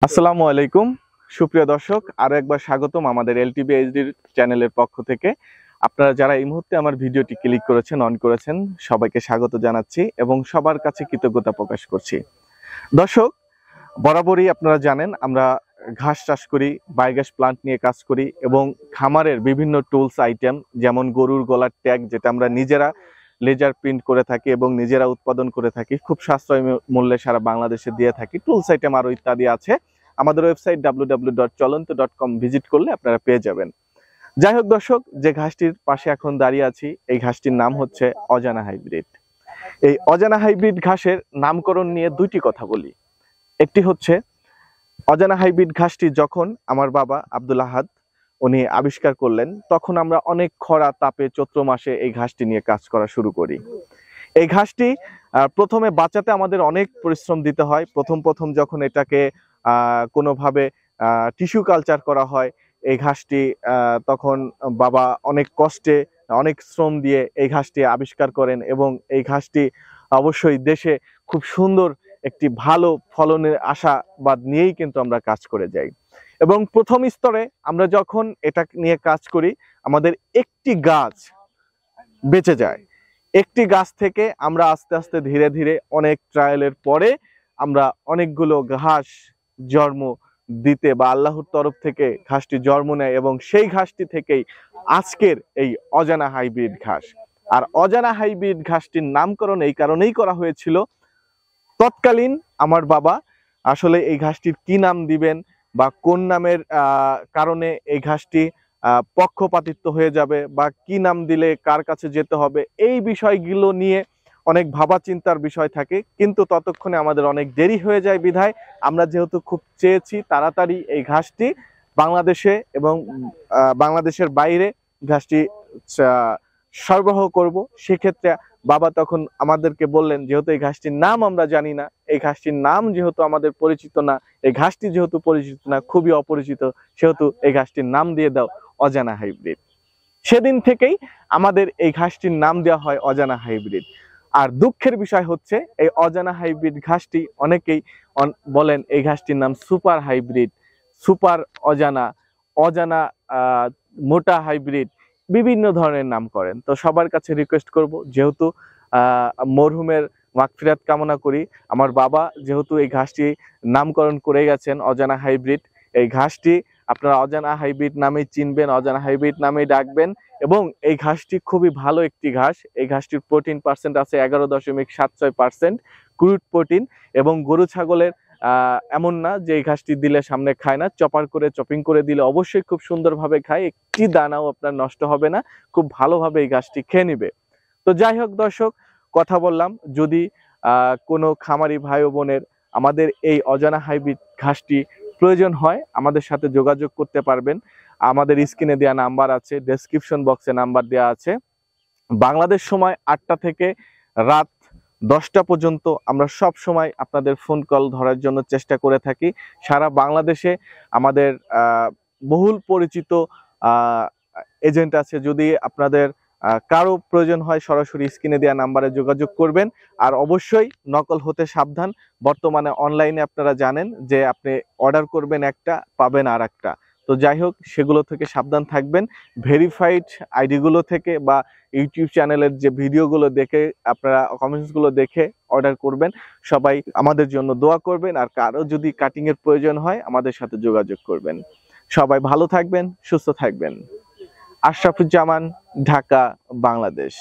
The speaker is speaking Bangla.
আসসালামু আলাইকুম সুপ্রিয় দর্শক, আরো একবার স্বাগতম আমাদের এলটিভি এইচডি চ্যানেলের পক্ষ থেকে। আপনারা যারা এই মুহূর্তে আমার ভিডিওটি ক্লিক করেছেন, অন করেছেন, সবাইকে স্বাগত জানাচ্ছি এবং সবার কাছে কৃতজ্ঞতা প্রকাশ করছি। দর্শক, বরাবরই আপনারা জানেন আমরা ঘাস চাষ করি, বায়োগ্যাস প্লান্ট নিয়ে কাজ করি এবং খামারের বিভিন্ন টুলস আইটেম যেমন গরুর গলার ট্যাগ, যেটা আমরা নিজেরা লেজার প্রিন্ট করে থাকি এবং নিজেরা উৎপাদন করে থাকি, খুব সাশ্রয় মূল্যে সারা বাংলাদেশে দিয়ে থাকি। টুলস আইটেম আরো ইত্যাদি আছে। আমাদের ওয়েবসাইট www.cholonto.com ভিজিট করলে আপনারা পেয়ে যাবেন। যাই হোক দর্শক, যে ঘাসটির পাশে এখন দাঁড়িয়ে আছি, এই ঘাসটির নাম হচ্ছে অজানা হাইব্রিড। এই অজানা হাইব্রিড ঘাসের নামকরণ নিয়ে দুইটি কথা বলি। একটি হচ্ছে, অজানা হাইব্রিড ঘাসটি যখন আমার বাবা আব্দুল আহাদ উনি আবিষ্কার করলেন, তখন আমরা অনেক খরা তাপে চৈত্র মাসে এই ঘাসটি নিয়ে কাজ করা শুরু করি। এই ঘাসটি প্রথমে বাঁচাতে আমাদের অনেক পরিশ্রম দিতে হয়। প্রথম যখন এটাকে কোনোভাবে টিস্যু কালচার করা হয়, এই ঘাসটি তখন বাবা অনেক কষ্টে, অনেক শ্রম দিয়ে এই ঘাসটি আবিষ্কার করেন এবং এই ঘাসটি অবশ্যই দেশে খুব সুন্দর একটি ভালো ফলনের আশাবাদ নিয়েই কিন্তু আমরা কাজ করে যাই। এবং প্রথম স্তরে আমরা যখন এটা নিয়ে কাজ করি, আমাদের একটি গাছ বেঁচে যায়। একটি গাছ থেকে আমরা আস্তে আস্তে ধীরে ধীরে অনেক ট্রায়ালের পরে আমরা অনেকগুলো ঘাস জন্ম দিতে বা আল্লাহর তরফ থেকে ঘাসটি জন্ম নেয় এবং সেই ঘাসটি থেকেই আজকের এই অজানা হাইব্রিড ঘাস। আর অজানা হাইব্রিড ঘাসটির নামকরণ এই কারণেই করা হয়েছিল, তৎকালীন আমার বাবা আসলে এই ঘাসটির কি নাম দিবেন বা কোন নামের কারণে এই ঘাসটি পক্ষপাতিত্ব হয়ে যাবে বা কি নাম দিলে কার কাছে যেতে হবে, এই বিষয়গুলো নিয়ে অনেক ভাবা চিন্তার বিষয় থাকে। কিন্তু ততক্ষণে আমাদের অনেক দেরি হয়ে যায় বিধায় আমরা যেহেতু খুব চেয়েছি তাড়াতাড়ি এই ঘাসটি বাংলাদেশে এবং বাংলাদেশের বাইরে ঘাসটি সরবরাহ করব, সেক্ষেত্রে বাবা তখন আমাদেরকে বললেন, যেহেতু এই ঘাসটির নাম আমরা জানি না, এই ঘাসটির নাম যেহেতু আমাদের পরিচিত না, এই ঘাসটি যেহেতু পরিচিত না, খুবই অপরিচিত, সেহেতু এই ঘাসটির নাম দিয়ে দাও অজানা হাইব্রিড। সেদিন থেকেই আমাদের এই ঘাসটির নাম দেওয়া হয় অজানা হাইব্রিড। আর দুঃখের বিষয় হচ্ছে, এই অজানা হাইব্রিড ঘাসটি অনেকেই বলেন এই ঘাসটির নাম সুপার হাইব্রিড, সুপার অজানা, অজানা মোটা হাইব্রিড, বিভিন্ন ধরনের নাম করেন। তো সবার কাছে রিকোয়েস্ট করব, যেহেতু মরহুমের মাগফিরাত কামনা করি, আমার বাবা যেহেতু এই ঘাসটি নামকরণ করে গেছেন অজানা হাইব্রিড, এই ঘাসটি আপনারা অজানা হাইব্রিড নামেই চিনবেন, অজানা হাইব্রিড নামেই ডাকবেন। এবং এই ঘাসটি খুবই ভালো একটি ঘাস। এই ঘাসটির প্রোটিন পার্সেন্ট আছে 11.76%, ক্রুড প্রোটিন। এবং গরু ছাগলের এমন না যে এই ঘাসটি দিলে সামনে খায় না, চপিং করে দিলে অবশ্যই খুব সুন্দরভাবে খায়, একটি দানাও আপনার নষ্ট হবে না, খুব ভালোভাবে এই ঘাসটি খেয়ে নিবে। তো যাই হোক দর্শক, কথা বললাম, যদি কোনো খামারি ভাই ও বোনের আমাদের এই অজানা হাইব্রিড ঘাসটি প্রয়োজন হয়, আমাদের সাথে যোগাযোগ করতে পারবেন। আমাদের স্ক্রিনে দেওয়া নাম্বার আছে, ডেসক্রিপশন বক্সে নাম্বার দেওয়া আছে। বাংলাদেশ সময় 8টা থেকে রাত 10টা পর্যন্ত আমরা সব সময় আপনাদের ফোন কল ধরার জন্য চেষ্টা করে থাকি। সারা বাংলাদেশে আমাদের বহুল পরিচিত এজেন্ট আছে। যদি আপনাদের কারো প্রয়োজন হয়, সরাসরি স্ক্রিনে দেওয়া নাম্বারে যোগাযোগ করবেন। আর অবশ্যই নকল হতে সাবধান। বর্তমানে অনলাইনে আপনারা জানেন যে আপনি অর্ডার করবেন একটা, পাবেন আর একটা। তো যাই হোক, সেগুলো থেকে সাবধান থাকবেন। ভেরিফাইড আইডিগুলো থেকে বা ইউটিউব চ্যানেলের যে ভিডিওগুলো দেখে আপনারা কমেন্টসগুলো দেখে অর্ডার করবেন। সবাই আমাদের জন্য দোয়া করবেন। আর কারো যদি কাটিংয়ের প্রয়োজন হয়, আমাদের সাথে যোগাযোগ করবেন। সবাই ভালো থাকবেন, সুস্থ থাকবেন। আশরাফুজ্জামান, ঢাকা, বাংলাদেশ।